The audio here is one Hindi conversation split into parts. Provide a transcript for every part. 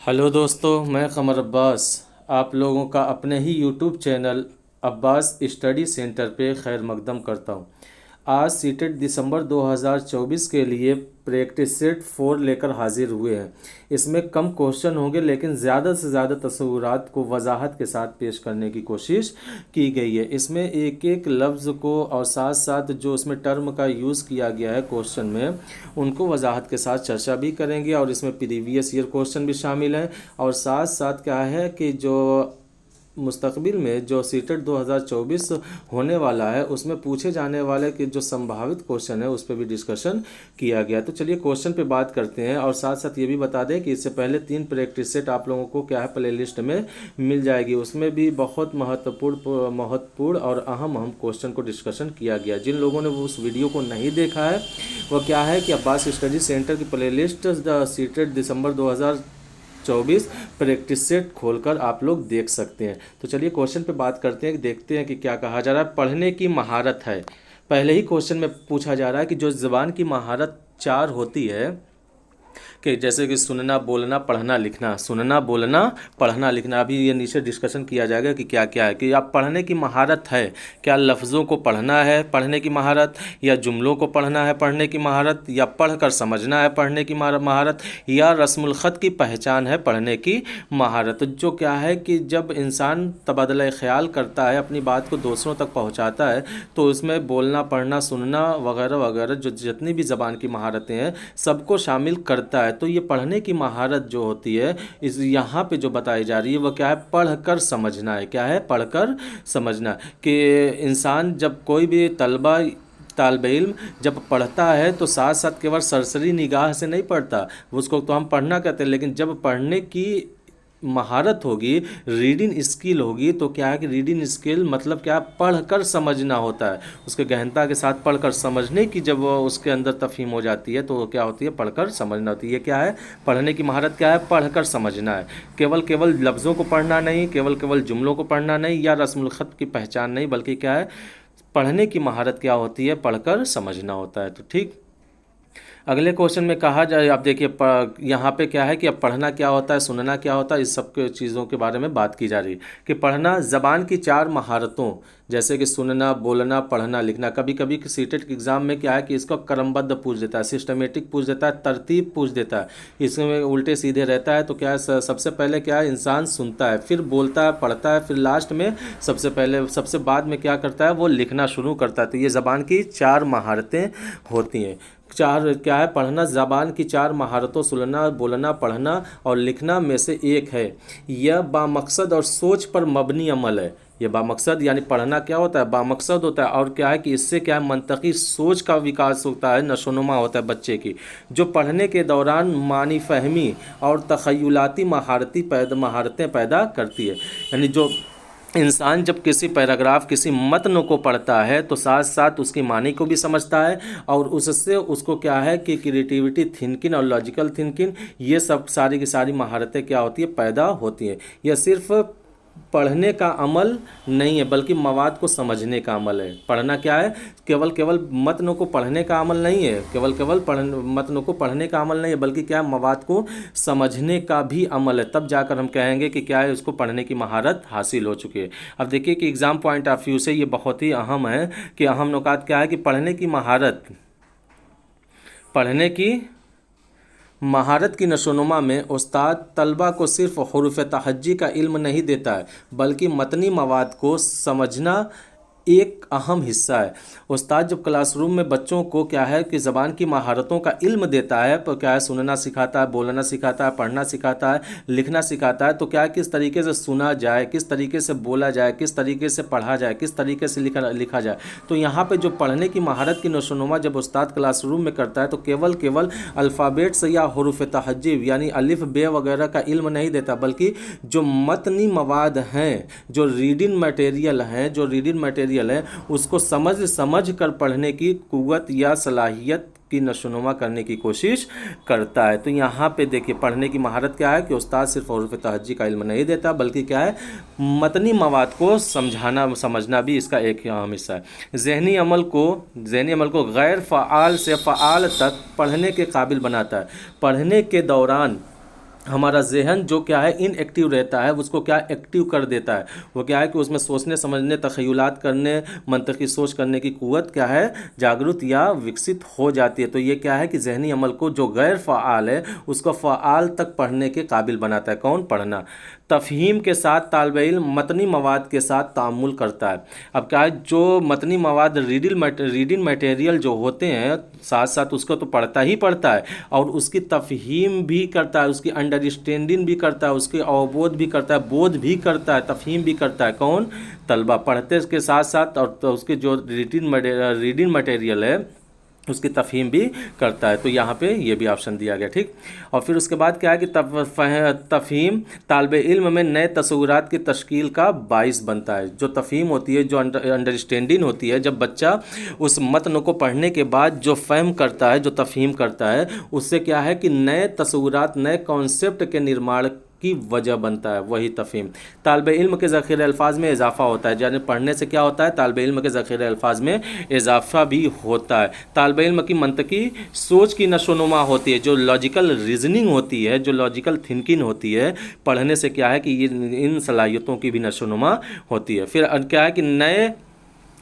हेलो दोस्तों, मैं कमर अब्बास आप लोगों का अपने ही YouTube channel Abbas study centre पे खैर मकदम करता हूँ। आज सीटेट दिसंबर 2024 के लिए प्रैक्टिस सेट 4 लेकर हाजिर हुए हैं। इसमें कम क्वेश्चन होंगे लेकिन ज़्यादा से ज़्यादा तस्वुरात को वजाहत के साथ पेश करने की कोशिश की गई है। इसमें एक एक लफ्ज़ को और साथ साथ जो उसमें टर्म का यूज़ किया गया है क्वेश्चन में, उनको वजाहत के साथ चर्चा भी करेंगे और इसमें प्रीवियस ईयर क्वेश्चन भी शामिल हैं। और साथ साथ क्या है कि जो मुस्तकबिल में जो सीटेट 2024 होने वाला है उसमें पूछे जाने वाले के जो संभावित क्वेश्चन है उस पर भी डिस्कशन किया गया। तो चलिए क्वेश्चन पे बात करते हैं और साथ साथ ये भी बता दें कि इससे पहले 3 प्रैक्टिस सेट आप लोगों को क्या है प्ले लिस्ट में मिल जाएगी। उसमें भी बहुत महत्वपूर्ण और अहम क्वेश्चन को डिस्कशन किया गया। जिन लोगों ने वो उस वीडियो को नहीं देखा है वह क्या है कि अब्बास स्टडी सेंटर की प्ले लिस्ट सीटेट दिसंबर 2024 प्रैक्टिस सेट खोलकर आप लोग देख सकते हैं। तो चलिए क्वेश्चन पे बात करते हैं, देखते हैं कि क्या कहा जा रहा है। पढ़ने की महारत है। पहले ही क्वेश्चन में पूछा जा रहा है कि जो ज़बान की महारत 4 होती है कि जैसे कि सुनना, बोलना, पढ़ना, लिखना, सुनना, बोलना, पढ़ना, लिखना। अभी ये नीचे डिस्कशन किया जाएगा कि क्या क्या है कि आप पढ़ने की महारत है। क्या लफ्ज़ों को पढ़ना है पढ़ने की महारत, या जुमलों को पढ़ना है पढ़ने की महारत, या पढ़कर समझना है पढ़ने की महारत, या रस्मुल ख़त की पहचान है पढ़ने की महारत। तो जो क्या है कि जब इंसान तबादला ख्याल करता है, अपनी बात को दूसरों तक पहुँचाता है, तो उसमें बोलना, पढ़ना, सुनना वगैरह वगैरह जो जितनी भी ज़बान की महारतें हैं सबको शामिल करता है। तो ये पढ़ने की महारत जो होती है इस यहाँ पे जो बताई जा रही है वह क्या है, पढ़कर समझना है। क्या है, पढ़कर समझना। कि इंसान जब कोई भी तालिब इल्म जब पढ़ता है तो साथ साथ केवल सरसरी निगाह से नहीं पढ़ता, उसको तो हम पढ़ना कहते हैं, लेकिन जब पढ़ने की महारत होगी, रीडिंग स्किल होगी, तो क्या है कि रीडिंग स्किल मतलब क्या, पढ़कर समझना होता है। उसके गहनता के साथ पढ़कर समझने की जब वो उसके अंदर तफहीम हो जाती है तो क्या होती है, पढ़कर समझना होती है। ये क्या है, पढ़ने की महारत क्या है, पढ़कर समझना है। केवल लफ्ज़ों को पढ़ना नहीं, केवल जुमलों को पढ़ना नहीं, या रस्मुल ख़त की पहचान नहीं, बल्कि क्या है, पढ़ने की महारत क्या होती है, पढ़कर समझना होता है। तो ठीक, अगले क्वेश्चन में कहा जाए, आप देखिए यहाँ पे क्या है कि अब पढ़ना क्या होता है, सुनना क्या होता है, इस सब के चीज़ों के बारे में बात की जा रही है। कि पढ़ना ज़बान की 4 महारतों जैसे कि सुनना, बोलना, पढ़ना, लिखना। कभी कभी सीटेट के एग्ज़ाम में क्या है कि इसको क्रमबद्ध पूछ देता है, सिस्टमेटिक पूछ देता है, तरतीब पूछ देता है, इसमें उल्टे सीधे रहता है। तो क्या है, सबसे पहले क्या है, इंसान सुनता है, फिर बोलता है, पढ़ता है, फिर लास्ट में सबसे बाद में क्या करता है, वो लिखना शुरू करता है। तो ये ज़बान की 4 महारतें होती हैं। 4 क्या है, पढ़ना ज़बान की 4 महारतों सुनना, बोलना, पढ़ना और लिखना में से एक है। यह बामकसद और सोच पर मबनी अमल है। यह बामकसद यानी पढ़ना क्या होता है, बामकसद होता है, और क्या है कि इससे क्या है, मंतकी सोच का विकास होता है, नशोनुमा होता है बच्चे की, जो पढ़ने के दौरान मानी फहमी और तख़य्युलाती महारतें पैदा करती है। यानी जो इंसान जब किसी पैराग्राफ, किसी मतन को पढ़ता है तो साथ साथ उसकी मानी को भी समझता है, और उससे उसको क्या है कि क्रिएटिविटी थिंकिंग और लॉजिकल थिंकिंग, ये सब सारी की सारी महारतें क्या होती है, पैदा होती हैं। यह सिर्फ पढ़ने का अमल नहीं है बल्कि मवाद को समझने का अमल है। पढ़ना क्या है, केवल मतनों को पढ़ने का अमल नहीं है, मतनों को पढ़ने का अमल नहीं है, बल्कि क्या है, मवाद को समझने का भी अमल है। तब जाकर हम कहेंगे कि क्या है, उसको पढ़ने की महारत हासिल हो चुकी है। अब देखिए कि एग्ज़ाम पॉइंट ऑफ व्यू से ये बहुत ही अहम है कि अहम नुकात क्या है कि पढ़ने की महारत की नशोनुमा में उस्ताद तलबा को सिर्फ हुरूफ तहज्जी का इल्म नहीं देता है बल्कि मतनी मवाद को समझना एक अहम हिस्सा है। उस्ताद जब क्लासरूम में बच्चों को क्या है कि ज़बान की महारतों का इल्म देता है, तो क्या है, सुनना सिखाता है, बोलना सिखाता है, पढ़ना सिखाता है, लिखना सिखाता है, तो क्या है, किस तरीके से सुना जाए, किस तरीके से बोला जाए, किस तरीके से पढ़ा जाए, किस तरीके से लिखा जाए। तो यहाँ पे जो पढ़ने की महारत की नशोनुमा जब उस्ताद क्लासरूम में करता है तो केवल अल्फ़ाबेट्स या हुरूफ तहज्जी यानी अलिफ बे वगैरह का इल्म नहीं देता, बल्कि जो मतनी मवाद हैं, जो रीडिंग मटेरियल है उसको समझ कर पढ़ने की कुव्वत या सलाहियत की नशोनुमा करने की कोशिश करता है। तो यहाँ पे देखिए पढ़ने की महारत क्या है कि उस्ताद सिर्फ हुरूफ तहज्जी का इल्म नहीं देता बल्कि क्या है, मतनी मवाद को समझना भी इसका एक अहम हिस्सा है। ज़हनी अमल को गैर फ़आल से फ़आल तक पढ़ने के काबिल बनाता है। पढ़ने के दौरान हमारा जहन जो क्या है इनएक्टिव रहता है उसको क्या एक्टिव कर देता है। वो क्या है कि उसमें सोचने समझने तख़य्युलात करने मंतकी सोच करने की क़ुव्वत क्या है जागरूक या विकसित हो जाती है। तो ये क्या है कि जहनी अमल को जो गैर फ़आल है उसको फ़आल तक पढ़ने के काबिल बनाता है। कौन? पढ़ना। तफ़हीम के साथ तालिब इल्म मतनी मवाद के साथ ताअम्मुल करता है। अब क्या है जो मतनी मवाद रीडिंग मटेरियल जो होते हैं साथ साथ उसको तो पढ़ता ही पढ़ता है और उसकी तफ़हीम भी करता है, उसकी अंडरस्टैंडिंग भी करता है, उसके अवबोध भी करता है, बोध भी करता है, तफ़हीम भी करता है। कौन? तलबा। पढ़ते के साथ साथ और तो उसके जो रीडिंग मटेरियल है उसकी तफ़हीम भी करता है। तो यहाँ पे ये भी ऑप्शन दिया गया। ठीक। और फिर उसके बाद क्या है कि तफ़हीम तालिब इल्म में नए तसव्वुरात की तश्कील का बाइस बनता है। जो तफ़हीम होती है, जो अंडरस्टैंडिंग होती है, जब बच्चा उस मतन को पढ़ने के बाद जो फ़हम करता है, जो तफ़हीम करता है, उससे क्या है कि नए तसव्वुरात, नए कॉन्सेप्ट के निर्माण की वजह बनता है। वही तफ़हीम। तालिब इल्म के ज़ख़ीरे अल्फाज में इजाफ़ा होता है। यानी पढ़ने से क्या होता है? तालिब इल्म के ज़ख़ीरे अल्फाज में इजाफ़ा भी होता है। तालिब इल्म की मंतकी सोच की नशोनुमा होती है, जो लॉजिकल रीज़निंग होती है, जो लॉजिकल थिंकिंग होती है, पढ़ने से क्या है कि ये इन सलाहियतों की भी नशोनुमा होती है। फिर क्या है कि नए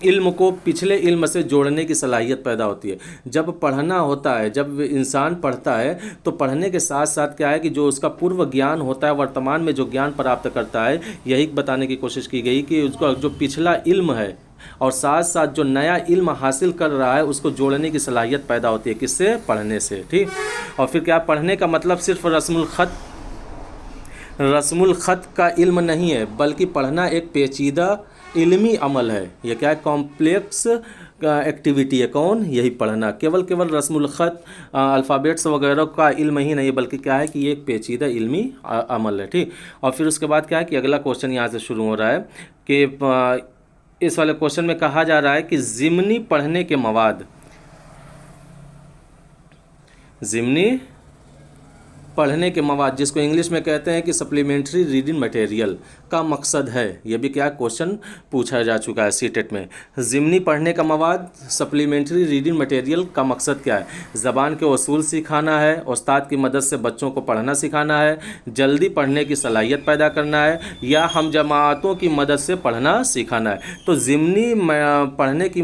इल्म को पिछले इल्म से जोड़ने की सलाहियत पैदा होती है। जब पढ़ना होता है, जब इंसान पढ़ता है तो पढ़ने के साथ साथ क्या है कि जो उसका पूर्व ज्ञान होता है, वर्तमान में जो ज्ञान प्राप्त करता है, यही बताने की कोशिश की गई कि उसका जो पिछला इल्म है और साथ साथ जो नया इल्म हासिल कर रहा है उसको जोड़ने की सलाहियत पैदा होती है। किससे? पढ़ने से। ठीक। और फिर क्या, पढ़ने का मतलब सिर्फ रस्मुल ख़त का इल्म नहीं है, बल्कि पढ़ना एक पेचीदा इल्मी अमल है। यह क्या है? कॉम्प्लेक्स एक्टिविटी है। कौन? यही पढ़ना। केवल रस्मुल ख़त अल्फ़ाबेट्स वगैरह का इल्म ही नहीं, बल्कि क्या है कि ये एक पेचीदा इल्मी अमल है। ठीक। और फिर उसके बाद क्या है कि अगला क्वेश्चन यहाँ से शुरू हो रहा है कि इस वाले क्वेश्चन में कहा जा रहा है कि ज़िमनी पढ़ने के मवाद, ज़िमनी पढ़ने के मवाद जिसको इंग्लिश में कहते हैं कि सप्लीमेंट्री रीडिंग मटेरियल का मकसद है। यह भी क्या क्वेश्चन पूछा जा चुका है सीटेट में। ज़िमनी पढ़ने का मवाद, सप्लीमेंट्री रीडिंग मटेरियल का मकसद क्या है? ज़बान के उसूल सिखाना है, उस्ताद की मदद से बच्चों को पढ़ना सिखाना है, जल्दी पढ़ने की सलाहियत पैदा करना है, या हम जमातों की मदद से पढ़ना सिखाना है। तो ज़िमनी पढ़ने के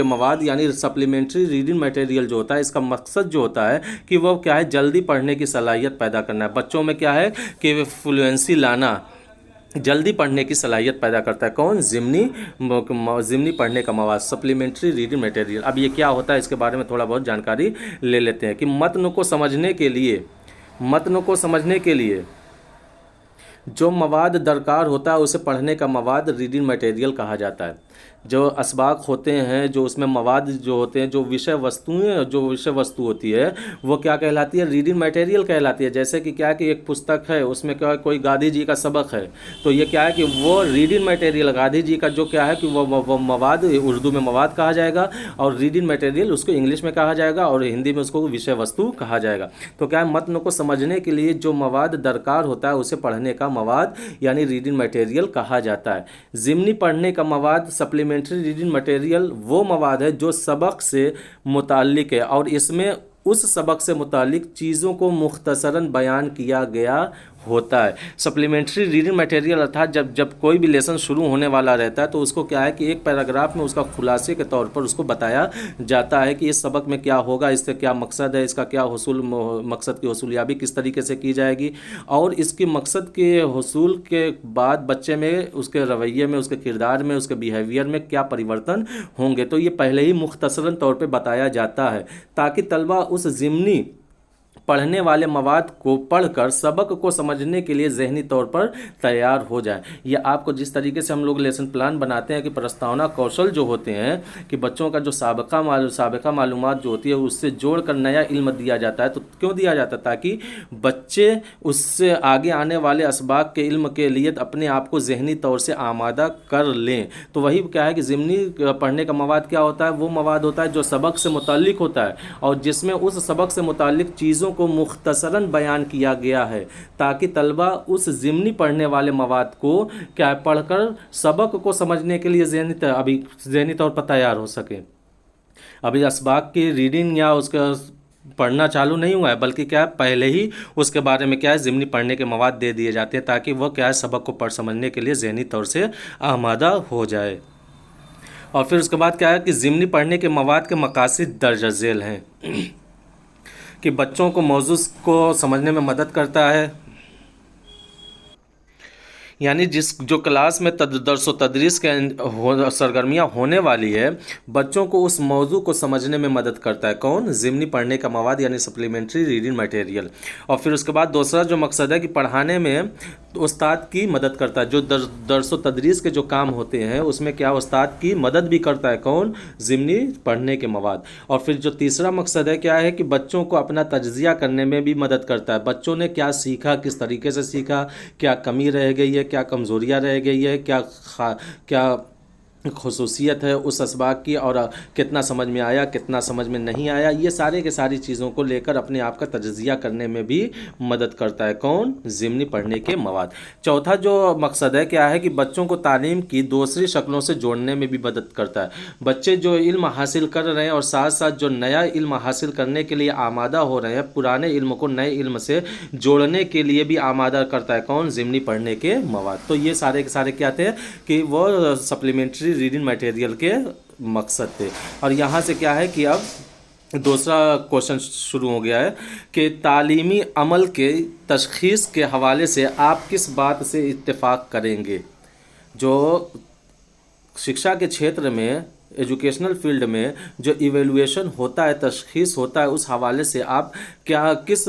मवाद यानी सप्लीमेंट्री रीडिंग मटेरियल जो होता है, इसका मकसद जो होता है कि वो क्या है, जल्दी पढ़ने की सलाहियत पैदा करना है। बच्चों में क्या है कि फ्लुएंसी लाना, जल्दी पढ़ने की सलाहियत पैदा करता है। कौन? ज़िमनी पढ़ने का मवाद, सप्लीमेंट्री रीडिंग मटेरियल। अब ये क्या होता है इसके बारे में थोड़ा बहुत जानकारी ले लेते हैं कि मतन को समझने के लिए जो मवाद दरकार होता है उसे पढ़ने का मवाद रीडिंग मटेरियल कहा जाता है। जो असबाक होते हैं, जो उसमें मवाद जो होते हैं, जो विषय वस्तु होती है, वो क्या कहलाती है? रीडिंग मटेरियल कहलाती है। जैसे कि क्या है कि एक पुस्तक है, उसमें क्या है, कोई गांधी जी का सबक है, तो ये क्या है कि वो रीडिंग मटेरियल गांधी जी का जो क्या है कि वो मवाद उर्दू में मवाद कहा जाएगा और रीडिंग मटेरियल उसको इंग्लिश में कहा जाएगा और हिंदी में उसको विषय वस्तु कहा जाएगा। तो क्या है, मतन को समझने के लिए जो मवाद दरकार होता है उसे पढ़ने का मवाद यानी रीडिंग मटेरियल कहा जाता है। ज़िमनी पढ़ने का मवाद, सप्लीमेंट्री रीडिंग मटेरियल, वो मवाद है जो सबक से मुताल्लिक है और इसमें उस सबक से मुताल्लिक चीज़ों को मुख्तसरन बयान किया गया होता है। सप्लीमेंट्री रीडिंग मटेरियल अर्थात जब कोई भी लेसन शुरू होने वाला रहता है तो उसको क्या है कि एक पैराग्राफ में उसका खुलासे के तौर पर उसको बताया जाता है कि इस सबक में क्या होगा, इससे क्या मकसद है, इसका क्या मकसद की हसूलियाबी किस तरीके से की जाएगी और इसके मकसद के हसूल के बाद बच्चे में, उसके रवैये में, उसके किरदार में, उसके बिहेवियर में क्या परिवर्तन होंगे। तो ये पहले ही मुख्तसरन तौर पर बताया जाता है ताकि तलबा उस ज़िमनी पढ़ने वाले मवाद को पढ़कर सबक को समझने के लिए जहनी तौर पर तैयार हो जाए। या आपको जिस तरीके से हम लोग लेसन प्लान बनाते हैं कि प्रस्तावना कौशल जो होते हैं कि बच्चों का जो साबिका मालूमात जो होती है उससे जोड़कर नया इल्म दिया जाता है। तो क्यों दिया जाता है? ताकि बच्चे उससे आगे आने वाले असबाक के इल्म के लिए अपने आप को जहनी तौर से आमादा कर लें। तो वही क्या है कि ज़िमनी पढ़ने का मवाद क्या होता है? वो मवाद होता है जो सबक से मुताल्लिक होता है और जिसमें उस सबक से मुताल्लिक चीज़ों को मुख्तसरन बयान किया गया है ताकि तलबा उस ज़िमनी पढ़ने वाले मवाद को क्या पढ़कर सबक को समझने के लिए जहनी तौर पर तैयार हो सके। अभी असबाक की रीडिंग या उसका पढ़ना चालू नहीं हुआ है, बल्कि क्या है पहले ही उसके बारे में क्या है ज़िमनी पढ़ने के मवाद दे दिए जाते हैं, ताकि वह क्या है सबक को पढ़ समझने के लिए ज़हनी तौर से आमादा हो जाए। और फिर उसके बाद क्या है कि ज़िमनी पढ़ने के मवाद के मकासद दर्ज झेल हैं कि बच्चों को मौजू को समझने में मदद करता है, यानी जिस जो क्लास में दर्स व तदरीस के सरगर्मियाँ होने वाली है, बच्चों को उस मौजू को समझने में मदद करता है। कौन? ज़िमनी पढ़ने का मवाद यानी सप्लीमेंट्री रीडिंग मटेरियल। और फिर उसके बाद दूसरा जो मकसद है कि पढ़ाने में उस्ताद की मदद करता है। जो दर्स व तदरीस के जो काम होते हैं उसमें क्या उस्ताद की मदद भी करता है। कौन? ज़िमनी पढ़ने के मवाद। और फिर जो तीसरा मकसद है क्या है कि बच्चों को अपना तज्ज़िया करने में भी मदद करता है। बच्चों ने क्या सीखा, किस तरीके से सीखा, क्या कमी रह गई है, क्या कमज़ोरियाँ रह गई है, क्या खुसूसियत है उस असबाक की, और कितना समझ में आया, कितना समझ में नहीं आया, ये सारे के सारी चीज़ों को लेकर अपने आप का तज्ज़िया करने में भी मदद करता है। कौन? ज़िमनी पढ़ने के मवाद। चौथा जो मकसद है क्या है कि बच्चों को तालीम की दूसरी शक्लों से जोड़ने में भी मदद करता है। बच्चे जो इल्म हासिल कर रहे हैं और साथ साथ जो नया इल्म हासिल करने के लिए आमादा हो रहे हैं, पुराने इल्म को नए इल्म से जोड़ने के लिए भी आमादा करता है। कौन? ज़िमनी पढ़ने के मवाद। तो ये सारे के सारे क्या थे कि वो सप्लीमेंट्री रीडिंग मटेरियल के मकसद थे। और यहाँ से क्या है कि अब दूसरा क्वेश्चन शुरू हो गया है कि तालीमी अमल के तशख़ीस के हवाले से आप किस बात से इत्तेफाक करेंगे। जो शिक्षा के क्षेत्र में, एजुकेशनल फील्ड में जो इवेलुएशन होता है, तशख़ीस होता है, उस हवाले से आप क्या किस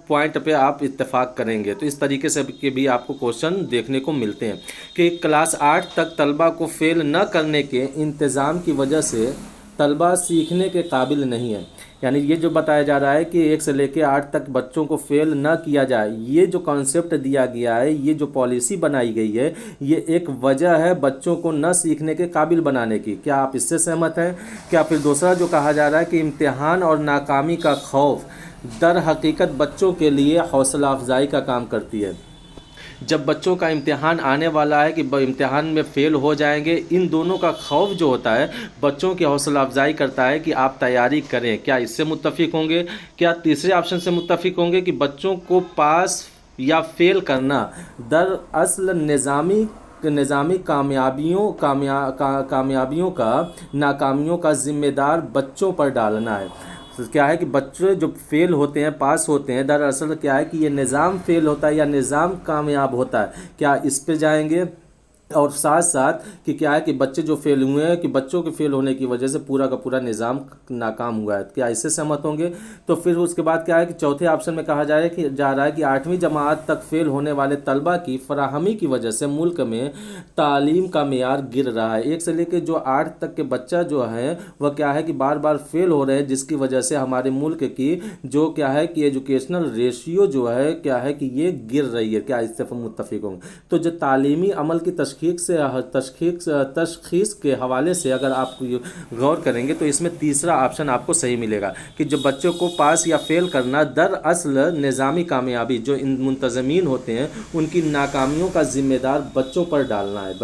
पॉइंट पे आप इत्तेफाक करेंगे। तो इस तरीके से के भी आपको क्वेश्चन देखने को मिलते हैं कि क्लास 8 तक तलबा को फेल न करने के इंतज़ाम की वजह से तलबा सीखने के काबिल नहीं है। यानी ये जो बताया जा रहा है कि 1 से लेकर 8 तक बच्चों को फेल ना किया जाए, ये जो कॉन्सेप्ट दिया गया है, ये जो पॉलिसी बनाई गई है, ये एक वजह है बच्चों को न सीखने के काबिल बनाने की। क्या आप इससे सहमत हैं? क्या फिर दूसरा जो कहा जा रहा है कि इम्तिहान और नाकामी का खौफ दर हकीकत बच्चों के लिए हौसला अफजाई का काम करती है। जब बच्चों का इम्तिहान आने वाला है कि इम्तिहान में फ़ेल हो जाएंगे, इन दोनों का खौफ जो होता है बच्चों की हौसला अफजाई करता है कि आप तैयारी करें। क्या इससे मुत्तफ़िक होंगे? क्या तीसरे ऑप्शन से मुत्तफ़िक होंगे कि बच्चों को पास या फेल करना दरअसल निज़ामी कामयाबियों का नाकामियों का ज़िम्मेदार बच्चों पर डालना है। तो क्या है कि बच्चे जो फेल होते हैं, पास होते हैं, दरअसल क्या है कि ये निज़ाम फेल होता है या निज़ाम कामयाब होता है। क्या इस पे जाएंगे? और साथ साथ कि क्या है कि बच्चे जो फेल हुए हैं कि बच्चों के फेल होने की वजह से पूरा का पूरा निज़ाम नाकाम हुआ है। क्या इससे सहमत होंगे? तो फिर उसके बाद क्या है कि चौथे ऑप्शन में कहा जा रहा है कि 8वीं जमात तक फेल होने वाले तलबा की फराहमी की वजह से मुल्क में तालीम का मेयार गिर रहा है। 1 से लेकर जो 8 तक के बच्चा जो है वह क्या है कि बार बार फेल हो रहे हैं, जिसकी वजह से हमारे मुल्क की जो क्या है कि एजुकेशनल रेशियो जो है क्या है कि ये गिर रही है। क्या इससे मुत्तफ़िक होंगे? तो जो तालीमी अमल की तशख़ीस के हवाले से अगर आप गौर करेंगे तो इसमें तीसरा ऑप्शन आपको सही मिलेगा कि जो बच्चों को पास या फेल करना दरअसल निज़ामी कामयाबी जो इन मुंतज़मीन होते हैं उनकी नाकामियों का ज़िम्मेदार बच्चों पर डालना है।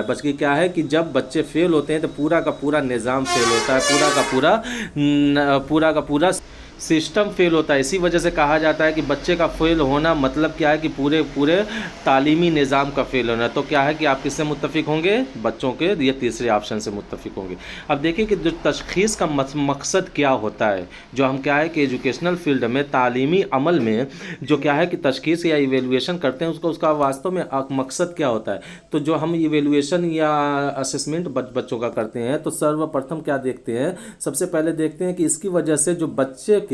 बल्कि क्या है कि जब बच्चे फेल होते हैं तो पूरा का पूरा निज़ाम फेल होता है, पूरा का पूरा सिस्टम फेल होता है। इसी वजह से कहा जाता है कि बच्चे का फेल होना मतलब क्या है कि पूरे तालीमी निज़ाम का फेल होना। तो क्या है कि आप किससे मुत्तफ़िक होंगे? बच्चों के ये तीसरे ऑप्शन से मुत्तफ़िक होंगे। अब देखिए कि जो तशख़ीस का मकसद क्या होता है। जो हम क्या है कि एजुकेशनल फील्ड में तालीमी अमल में जो क्या है कि तशख़ीस या इवेलुएशन करते हैं उसका वास्तव में मकसद क्या होता है। तो जो हम इवेलुएशन या असेसमेंट बच्चों का करते हैं तो सर्वप्रथम क्या देखते हैं? सबसे पहले देखते हैं कि इसकी वजह से जो बच्चे के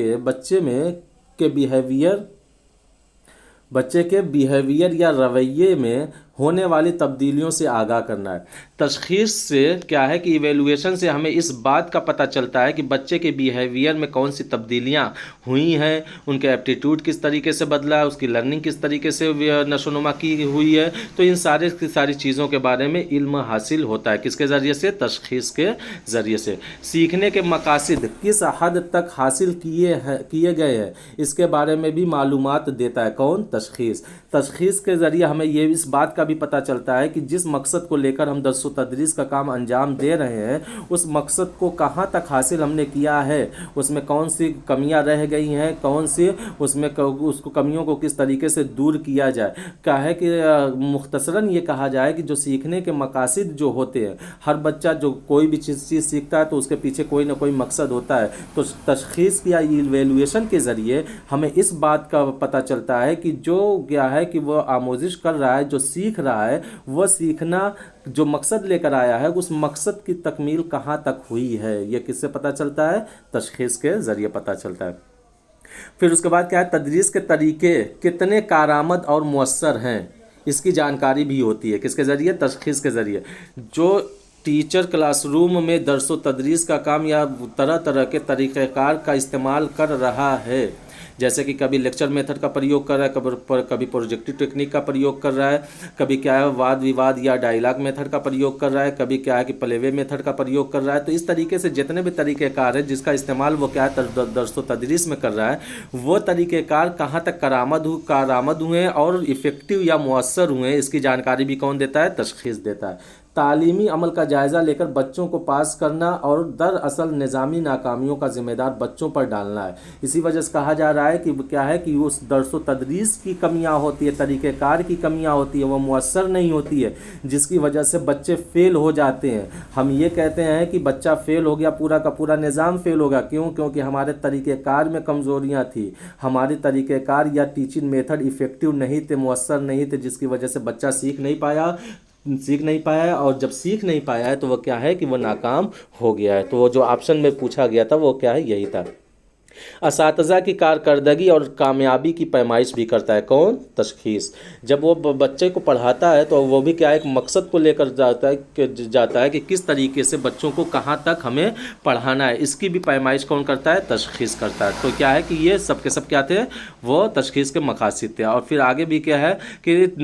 बिहेवियर या रवैये में होने वाली तब्दीलियों से आगाह करना है। तशख़ीस से क्या है कि इवेलुएशन से हमें इस बात का पता चलता है कि बच्चे के बिहेवियर में कौन सी तब्दीलियां हुई हैं, उनके एप्टीट्यूड किस तरीके से बदला है, उसकी लर्निंग किस तरीके से नशोनुमा की हुई है। तो इन सारी चीज़ों के बारे में इल्म हासिल होता है। किसके ज़रिए से? तशख़ीस के ज़रिए से। सीखने के मकासद किस हद तक हासिल किए गए हैं इसके बारे में भी मालूमात देता है। कौन? तशख़ीस के ज़रिए हमें ये इस बात का भी पता चलता है कि जिस मकसद को लेकर हम दर्स व तदरीस का काम अंजाम दे रहे हैं उस मकसद को कहाँ तक हासिल हमने किया है, उसमें कौन सी कमियां रह गई हैं, कौन सी उसमें उसको कमियों को किस तरीके से दूर किया जाए। क्या है कि मुख्तसरन ये कहा जाए कि जो सीखने के मकासद जो होते हैं, हर बच्चा जो कोई भी चीज़ सीखता है तो उसके पीछे कोई ना कोई मकसद होता है। तो तशखीस या इवैल्यूएशन के ज़रिए हमें इस बात का पता चलता है कि जो क्या है कि वो आमोजिश कर रहा है, जो सीख रहा है, वह सीखना जो मकसद लेकर आया है उस मकसद की तकमील कहाँ तक हुई है, ये किससे पता चलता है? तशखीस के ज़रिए पता चलता है। फिर उसके बाद क्या है, तदरीस के तरीके कितने कारआमद और मुअस्सर हैं, इसकी जानकारी भी होती है। किसके ज़रिए? तशखीस के ज़रिए। जो टीचर क्लासरूम में दर्स व तदरीस का काम या तरह तरह के तरीक़ेकार का इस्तेमाल कर रहा है, जैसे कि कभी लेक्चर मेथड का प्रयोग कर रहा है, कभी प्रोजेक्टिव टेक्निक का प्रयोग कर रहा है, कभी क्या है वाद विवाद या डायलॉग मेथड का प्रयोग कर रहा है, कभी क्या है कि प्लेवे मेथड का प्रयोग कर रहा है। तो इस तरीके से जितने भी तरीक़ेकार हैं जिसका इस्तेमाल वो क्या है दर्स व तदरीस में कर रहा है, वो तरीक़ेकार कहाँ तक कारआमद हुए और इफ़ेक्टिव या मुअस्सर हुए, इसकी जानकारी भी कौन देता है? तशखीस देता है। तालीमी अमल का जायज़ा लेकर बच्चों को पास करना और दरअसल निज़ामी नाकामियों का ज़िम्मेदार बच्चों पर डालना है। इसी वजह से कहा जा रहा है कि क्या है कि उस दर्स व तदरीस की कमियां होती है, तरीक़ेकार की कमियां होती है, वो मुअस्सर नहीं होती है, जिसकी वजह से बच्चे फ़ेल हो जाते हैं। हम ये कहते हैं कि बच्चा फ़ेल हो गया, पूरा का पूरा निज़ाम फ़ेल होगा। क्यों? क्योंकि हमारे तरीक़ेकार में कमज़ोरियाँ थी, हमारे तरीक़ेकार या टीचिंग मेथड इफ़ेक्टिव नहीं थे, मुअस्सर नहीं थे, जिसकी वजह से बच्चा सीख नहीं पाया और जब सीख नहीं पाया है तो वो क्या है कि वो नाकाम हो गया है। तो वो जो ऑप्शन में पूछा गया था वो क्या है? यही था। असातिज़ा की कारकर्दगी और कामयाबी की पैमाइश भी करता है कौन? तशखीस। जब वो बच्चे को पढ़ाता है तो वो भी क्या है, एक मकसद को लेकर जाता है कि किस तरीके से बच्चों को कहाँ तक हमें पढ़ाना है, इसकी भी पैमाइश कौन करता है? तशखीस करता है। तो क्या है कि ये सब के सब क्या थे? वो तशखीस के मकासद थे। और फिर आगे भी क्या है कि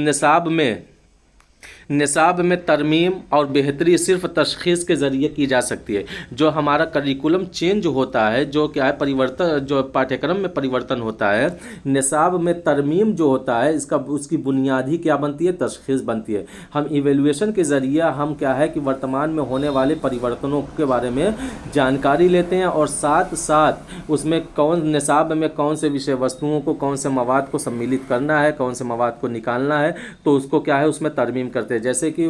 निसाब में तरमीम और बेहतरी सिर्फ तशखीस के ज़रिए की जा सकती है। जो हमारा करिकुलम चेंज होता है, जो क्या है परिवर्तन, जो पाठ्यक्रम में परिवर्तन होता है, निसाब में तरमीम जो होता है उसकी बुनियादी क्या बनती है? तशखीस बनती है। हम इवेल्यूएशन के ज़रिए हम क्या है कि वर्तमान में होने वाले परिवर्तनों के बारे में जानकारी लेते हैं और साथ साथ उसमें निसाब में कौन से विषय वस्तुओं को, कौन से मवाद को सम्मिलित करना है, कौन से मवाद को निकालना है, तो उसको क्या है उसमें तरमीम करते हैं। जैसे कि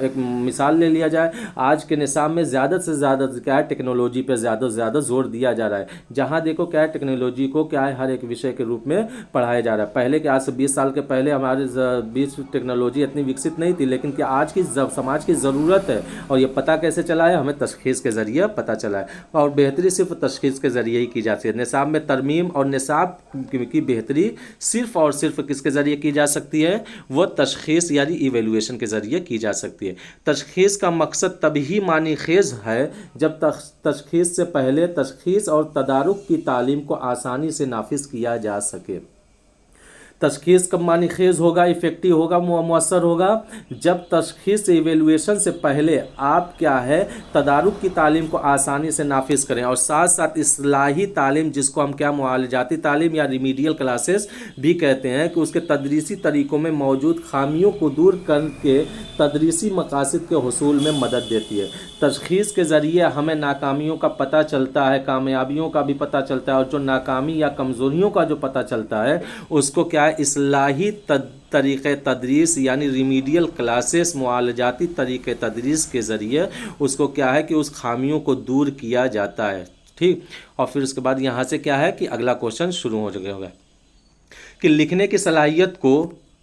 एक मिसाल ले लिया जाए, आज के निसाब में ज़्यादा से ज़्यादा क्या है टेक्नोलॉजी पे ज़्यादा से ज़्यादा जोर दिया जा रहा है। जहाँ देखो क्या है टेक्नोलॉजी को क्या है हर एक विषय के रूप में पढ़ाया जा रहा है। पहले के आज से 20 साल के पहले हमारे बीच टेक्नोलॉजी इतनी विकसित नहीं थी, लेकिन क्या आज की समाज की ज़रूरत है। और ये पता कैसे चला है? हमें तशखीस के ज़रिए पता चला है। और बेहतरी सिर्फ तशखीस के ज़रिए ही की जाती है। निसाब में तरमीम और निसाब की बेहतरी सिर्फ और सिर्फ किसके ज़रिए की जा सकती है? वो तशखीस यानी इवेल्यूएशन के ज़रिए की जा सकती है। तशखीस का मकसद तभी मानी खेज है जब तशखीस से पहले तशखीस और तदारुक की तालीम को आसानी से नाफिज किया जा सके। तशखीस कब मानी खेज होगा, इफ़ेक्टिव होगा, मुअस्सर होगा? जब तशखीस इवेल्यूएशन से पहले आप क्या है तदारुक की तालीम को आसानी से नाफिज करें और साथ साथ इस्लाही तालीम, जिसको हम क्या मुआलजाती तालीम या रिमीडियल क्लासेस भी कहते हैं, कि उसके तदरीसी तरीक़ों में मौजूद खामियों को दूर करके तदरीसी मकासद के हुसूल में मदद देती है। तशखीस के ज़रिए हमें नाकामियों का पता चलता है, कामयाबियों का भी पता चलता है, और जो नाकामी या कमज़ोरियों का जो पता चलता है उसको क्या है इस्लाही तरीक़े तदरीस यानी रिमीडियल क्लासेस, मुआलजाती तरीक़े तदरीस के ज़रिए उसको क्या है कि उस खामियों को दूर किया जाता है। ठीक। और फिर उसके बाद यहाँ से क्या है कि अगला क्वेश्चन शुरू हो होगा कि लिखने की सलाहियत को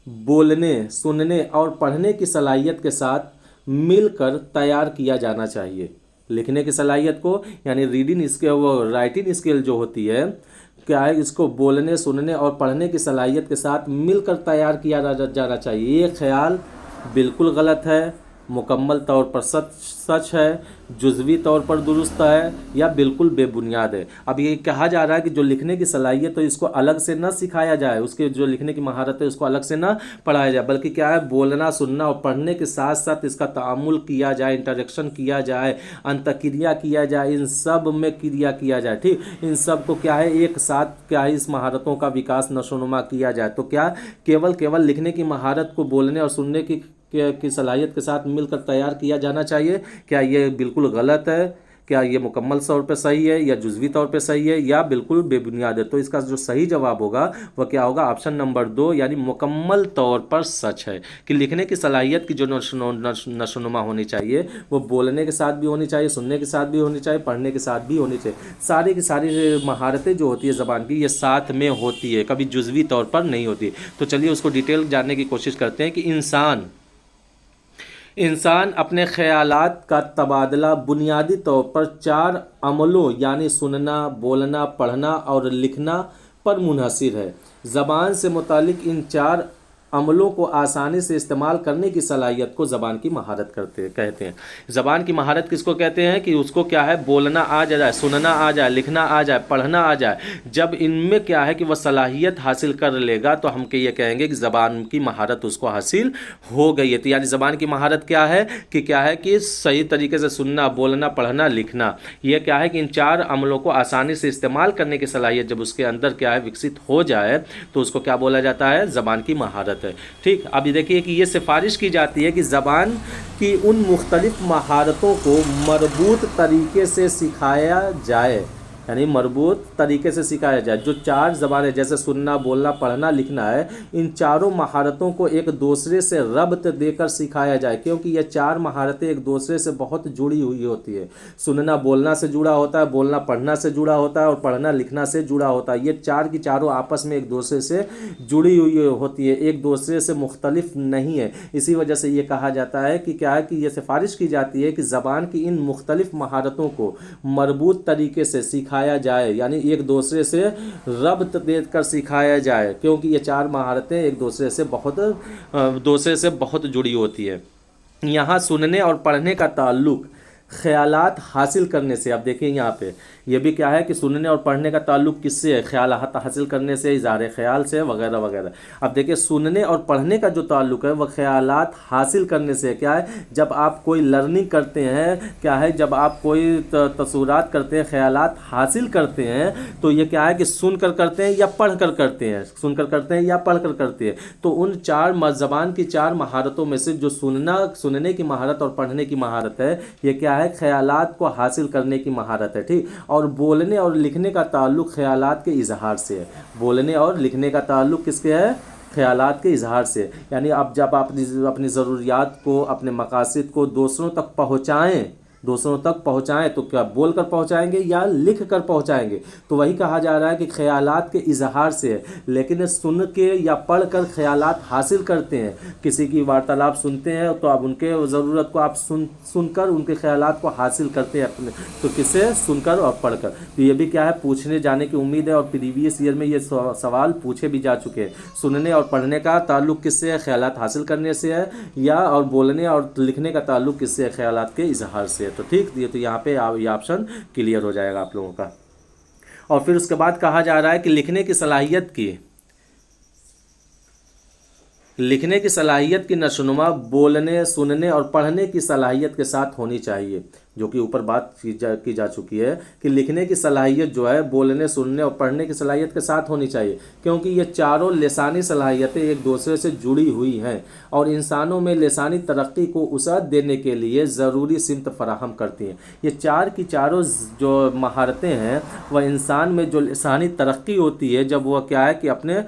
बोलने, सुनने और पढ़ने की सलाहियत के साथ मिलकर तैयार किया जाना चाहिए। लिखने की सलाहियत को यानी रीडिंग स्किल, वो राइटिंग स्किल जो होती है क्या है, इसको बोलने, सुनने और पढ़ने की सलाहियत के साथ मिलकर तैयार किया जाना चाहिए। ये ख्याल बिल्कुल गलत है। मुकम्मल तौर पर सच सच है, जुज़वी तौर पर दुरुस्त है, या बिल्कुल बेबुनियाद है। अब ये कहा जा रहा है कि जो लिखने की सलाहियत तो इसको अलग से न सिखाया जाए, उसके जो लिखने की महारत है उसको अलग से न पढ़ाया जाए, बल्कि क्या है, बोलना सुनना और पढ़ने के साथ साथ इसका तामुल किया जाए, इंटरेक्शन किया जाए, अंतक्रिया किया जाए, इन सब में क्रिया किया जाए। ठीक, इन सब को क्या है एक साथ क्या है इस महारतों का विकास नशोनुमा किया जाए। तो क्या केवल लिखने की महारत को बोलने और सुनने की सलाहियत के साथ मिलकर तैयार किया जाना चाहिए? क्या ये बिल्कुल गलत है? क्या ये मुकम्मल तौर पे सही है, या जुज़वी तौर पे सही है, या बिल्कुल बेबुनियाद है? तो इसका जो सही जवाब होगा वह क्या होगा? ऑप्शन नंबर 2, यानी मुकम्मल तौर पर सच है कि लिखने की सलाहियत की जो नशोनुमा होनी चाहिए वो बोलने के साथ भी होनी चाहिए, सुनने के साथ भी होनी चाहिए, पढ़ने के साथ भी होनी चाहिए। सारी की सारी महारतें जो होती है ज़बान की ये साथ में होती है, कभी जुज़वी तौर पर नहीं होती। तो चलिए उसको डिटेल जानने की कोशिश करते हैं कि इंसान अपने ख़यालात का तबादला बुनियादी तौर पर 4 अमलों यानी सुनना, बोलना, पढ़ना और लिखना पर मुनहसिर है। ज़बान से मुतालिक इन 4 अमलों को आसानी से इस्तेमाल करने की सलाहियत को ज़बान की महारत कहते हैं। ज़बान की महारत किसको कहते हैं? कि उसको क्या है, बोलना आ जाए, सुनना आ जाए, लिखना आ जाए, पढ़ना आ जाए। जब इनमें क्या है कि वह सलाहियत हासिल कर लेगा तो हम ये कहेंगे कि ज़बान की महारत उसको हासिल हो गई है। तो यानी ज़बान की महारत क्या है कि सही तरीके से सुनना, बोलना, पढ़ना, लिखना, यह क्या है कि इन 4 अमलों को आसानी से इस्तेमाल करने की सलाहियत जब उसके अंदर क्या है विकसित हो जाए तो उसको क्या बोला जाता है? ज़बान की महारत है। ठीक, अभी देखिए कि ये सिफारिश की जाती है कि ज़बान की उन मुख्तलिफ महारतों को मरबूत तरीके से सिखाया जाए, यानी मरबूत तरीके से सिखाया जाए। जो 4 ज़बानें जैसे सुनना, बोलना, पढ़ना, लिखना है, इन चारों महारतों को एक दूसरे से रब्त देकर सिखाया जाए, क्योंकि ये 4 महारतें एक दूसरे से बहुत जुड़ी हुई होती है। सुनना बोलना से जुड़ा होता है, बोलना पढ़ना से जुड़ा होता है और पढ़ना लिखना से जुड़ा होता है। ये 4 की चारों आपस में एक दूसरे से जुड़ी हुई होती है, एक दूसरे से मुख्तलिफ नहीं है। इसी वजह से ये कहा जाता है कि क्या है कि ये सिफारिश की जाती है कि ज़बान की इन मुख्तलिफ महारतों को मरबूत तरीके से सिखाया जाए, यानी एक दूसरे से रब्त देकर सिखाया जाए, क्योंकि ये 4 महारतें एक दूसरे से बहुत जुड़ी होती है। यहाँ सुनने और पढ़ने का ताल्लुक ख्यालात हासिल करने से, अब देखिए यहाँ पे ये भी क्या है कि सुनने और पढ़ने का ताल्लुक किससे है? ख्यालात हासिल करने से, इज़हार ख्याल से, वगैरह वगैरह। अब देखिए सुनने और पढ़ने का जो ताल्लुक है वह ख्यालात हासिल करने से क्या है? जब आप कोई लर्निंग करते हैं, क्या है, जब आप कोई तसव्वुरात करते हैं, ख्यालात हासिल करते हैं, तो ये क्या है कि सुनकर करते हैं या पढ़कर करते हैं, सुनकर करते हैं या पढ़कर करते हैं। तो उन 4 ज़बान की 4 महारतों में से जो सुनने की महारत और पढ़ने की महारत है, ये क्या है? ख्यालात को हासिल करने की महारत है। ठीक, और बोलने और लिखने का ताल्लुक ख्यालात के इजहार से है। बोलने और लिखने का ताल्लुक किसके है? ख्यालात के इजहार से। यानी अब जब आप अपनी ज़रूरियात को, अपने मकासद को दूसरों तक पहुँचाएं तो क्या बोल कर पहुँचाएंगे या लिख कर पहुँचाएंगे? तो वही कहा जा रहा है कि ख्यालात के इजहार से है। लेकिन सुन के या पढ़ कर ख्यालात हासिल करते हैं। किसी की वार्तालाप सुनते हैं तो आप उनके ज़रूरत को आप सुनकर उनके ख्यालात को हासिल करते हैं अपने, तो किससे? सुनकर और पढ़कर। तो ये भी क्या है, पूछने जाने की उम्मीद है और प्रीवियस ईयर में ये सवाल पूछे भी जा चुके हैं। सुनने और पढ़ने का ताल्लुक किससे है? ख्यालात हासिल करने से है। या और बोलने और लिखने का ताल्लुक किससे है? ख्यालात के इजहार से। तो ठीक, ये तो यहाँ पे ये ऑप्शन क्लियर हो जाएगा आप लोगों का। और फिर उसके बाद कहा जा रहा है कि लिखने की सलाहियत की नशोनुमा बोलने, सुनने और पढ़ने की सलाहियत के साथ होनी चाहिए, जो कि ऊपर बात की जा चुकी है कि लिखने की सलाहियत जो है बोलने, सुनने और पढ़ने की सलाहियत के साथ होनी चाहिए, क्योंकि ये चारों लिसानी सलाहियतें एक दूसरे से जुड़ी हुई हैं और इंसानों में लिसानी तरक्की को वसअत देने के लिए ज़रूरी सिमत फराहम करती हैं। ये 4 की चारों जो महारतें हैं वह इंसान में जो लिसानी तरक्की होती है, जब वह क्या है कि अपने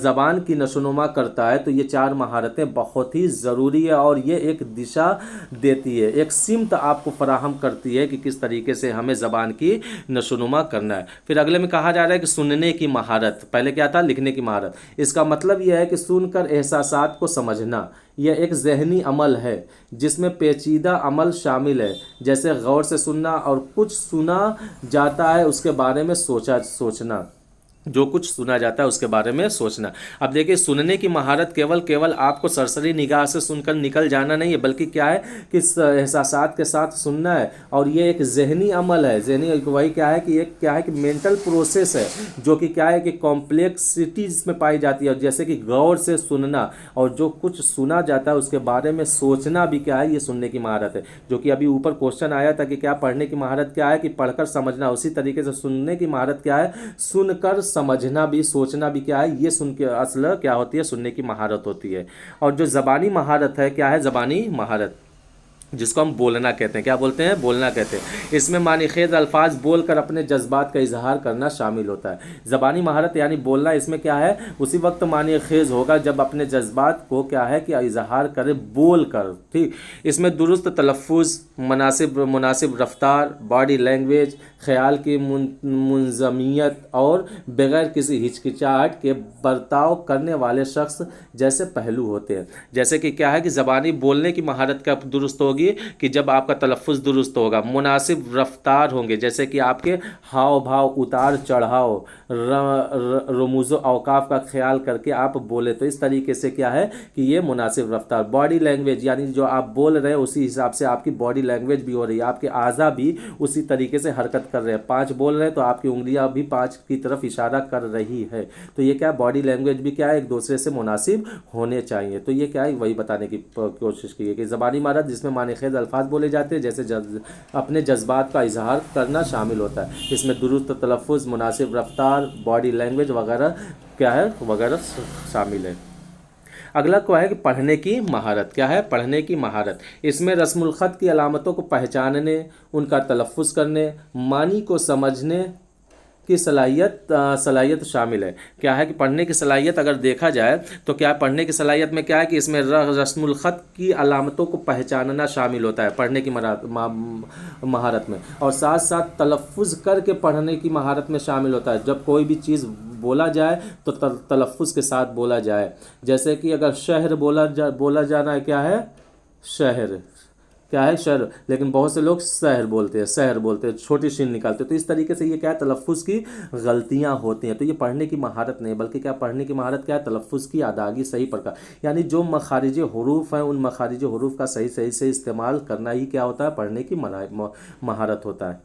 ज़बान की नशोनुमा करता है, तो ये 4 महारतें बहुत ही ज़रूरी है और ये एक दिशा देती है, एक सिमत आपको फराहम करती है कि किस तरीके से हमें ज़बान की नशोनुमा करना है। फिर अगले में कहा जा रहा है कि सुनने की महारत, पहले क्या था? लिखने की महारत। इसका मतलब यह है कि सुनकर एहसासात को समझना, यह एक ज़हनी अमल है जिसमें पेचीदा अमल शामिल है, जैसे गौर से सुनना और कुछ सुना जाता है उसके बारे में सोचना। जो कुछ सुना जाता है उसके बारे में सोचना। अब देखिए, सुनने की महारत केवल आपको सरसरी निगाह से सुनकर निकल जाना नहीं है, बल्कि क्या है कि एहसासात के साथ सुनना है। और ये एक जहनी अमल है। जहनी वही क्या है कि एक क्या है कि मेंटल प्रोसेस है, जो कि क्या है कि कॉम्प्लेक्सिटी इसमें पाई जाती है। जैसे कि गौर से सुनना और जो कुछ सुना जाता है उसके बारे में सोचना भी क्या है, ये सुनने की महारत है। जो कि अभी ऊपर क्वेश्चन आया था कि क्या पढ़ने की महारत क्या है, कि पढ़कर समझना। उसी तरीके से सुनने की महारत क्या है, सुनकर समझना भी, सोचना भी क्या है, ये सुन के असल क्या होती है, सुनने की महारत होती है। और जो ज़बानी महारत है, क्या है ज़बानी महारत, जिसको हम बोलना कहते हैं। क्या बोलते हैं? बोलना कहते हैं। इसमें मानीखेज अल्फाज बोलकर अपने जज्बात का इजहार करना शामिल होता है। ज़बानी महारत यानी बोलना, इसमें क्या है, उसी वक्त मानीखेज होगा जब अपने जज्बात को क्या है कि इजहार करे बोल कर। ठीक, इसमें दुरुस्त तलफ़ुज़, मुनासिब रफ्तार, बॉडी लैंग्वेज, ख्याल की मुंजमियत और बगैर किसी हिचकिचाहट के बर्ताव करने वाले शख्स जैसे पहलू होते हैं। जैसे कि क्या है कि ज़बानी बोलने की महारत कब दुरुस्त होगी, कि जब आपका तलफ़ुज़ दुरुस्त होगा, मुनासिब रफ्तार होंगे, जैसे कि आपके हाव भाव, उतार चढ़ाव, रमूज़ औकाफ का ख्याल करके आप बोले, तो इस तरीके से क्या है कि ये मुनासिब रफ्तार। बॉडी लैंग्वेज यानी जो आप बोल रहे हैं उसी हिसाब से आपकी बॉडी लैंग्वेज भी हो रही है, आपके आज़ा भी उसी तरीके से हरकत कर रहे हैं। 5 बोल रहे हैं तो आपकी उंगलियां भी 5 की तरफ इशारा कर रही है। तो ये क्या, बॉडी लैंग्वेज भी क्या है, एक दूसरे से मुनासिब होने चाहिए। तो ये क्या है, वही बताने की कोशिश की है कि ज़बानी महारत जिसमें मानेखेज अल्फाज बोले जाते हैं, जैसे अपने जज्बात का इजहार करना शामिल होता है। इसमें दुरुस्त तलफ़ुज़, मुनासिब रफ्तार, बॉडी लैंग्वेज वगैरह क्या है, वगैरह शामिल है। अगला क्या है कि पढ़ने की महारत। क्या है? पढ़ने की महारत। इसमें रस्मुल ख़त की अलामतों को पहचानने, उनका तलफ़ुज़ करने, मानी को समझने की सलाहियत शामिल है। क्या है कि पढ़ने की सलाहियत अगर देखा जाए तो क्या पढ़ने की सलाहियत में क्या है कि इसमें रस्मुल ख़त की अलामतों को पहचानना शामिल होता है पढ़ने की महारत में। और साथ साथ तलफ़ुज़ करके पढ़ने की महारत में शामिल होता है। जब कोई भी चीज़ बोला जाए तो तलफ़ुज़ के साथ बोला जाए। जैसे कि अगर शहर बोला जाना है, क्या है, शहर, क्या है, शहर, लेकिन बहुत से लोग शहर बोलते हैं, छोटी शीन निकालते हैं। तो इस तरीके से ये क्या है, तलफ़ुज़ की गलतियां होती हैं। तो ये पढ़ने की महारत नहीं, बल्कि क्या, पढ़ने की महारत क्या है, तलफ़ुज़ की अदायगी सही प्रकार, यानी जो मखारिज हरूफ हैं उन मखारिज हरूफ का सही से इस्तेमाल करना ही क्या होता है, पढ़ने की महारत होता है।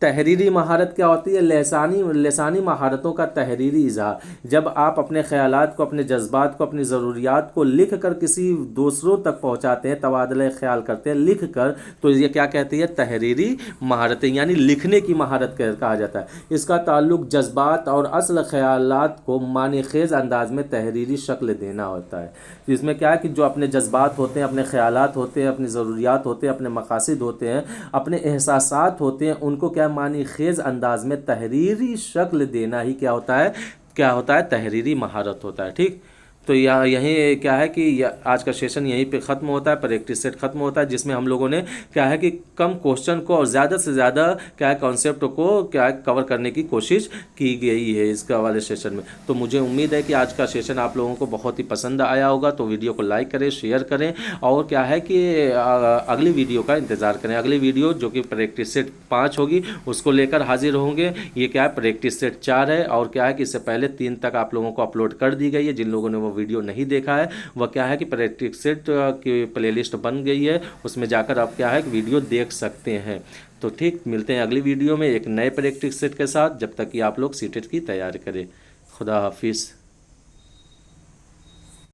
तहरीरी महारत क्या होती है, लसानी महारतों का तहरीरी इजहार। जब आप अपने ख्यालात को, अपने जज्बात को, अपनी ज़रूरियात को लिख कर किसी दूसरों तक पहुँचाते हैं, तबादला ख्याल करते हैं लिख कर, तो ये क्या कहती है, तहरीरी महारतें, यानी लिखने की महारत कहा जाता है। इसका ताल्लुक जज्बात और असल ख्यालात को मानीखेज अंदाज में तहरीरी शक्ल देना होता है। तो इसमें क्या है कि जो अपने जज्बात होते हैं, अपने ख्यालात होते हैं, अपनी ज़रूरियात होते हैं, अपने मकासद होते हैं, अपने एहसासात होते हैं, उनको क्या मानी खेज अंदाज में तहरीरी शक्ल देना ही क्या होता है, तहरीरी महारत होता है। ठीक, तो यही क्या है कि आज का सेशन यहीं पे ख़त्म होता है, प्रैक्टिस सेट ख़त्म होता है, जिसमें हम लोगों ने क्या है कि कम क्वेश्चन को और ज़्यादा से ज़्यादा क्या है कॉन्सेप्ट को क्या है कवर करने की कोशिश की गई है इसका वाले सेशन में। तो मुझे उम्मीद है कि आज का सेशन आप लोगों को बहुत ही पसंद आया होगा। तो वीडियो को लाइक करें, शेयर करें, और क्या है कि अगली वीडियो का इंतज़ार करें। अगली वीडियो जो कि प्रैक्टिस सेट 5 होगी उसको लेकर हाजिर होंगे। ये क्या है, प्रैक्टिस सेट 4 है, और क्या है कि इससे पहले 3 तक आप लोगों को अपलोड कर दी गई है। जिन लोगों ने वो वीडियो नहीं देखा है वह क्या है कि प्रैक्टिस सेट की प्लेलिस्ट बन गई है, उसमें जाकर आप क्या है कि वीडियो देख सकते हैं। तो ठीक, मिलते हैं अगली वीडियो में एक नए प्रैक्टिस सेट के साथ। जब तक कि आप लोग सीटेट की तैयारी करें। खुदा हाफिज़।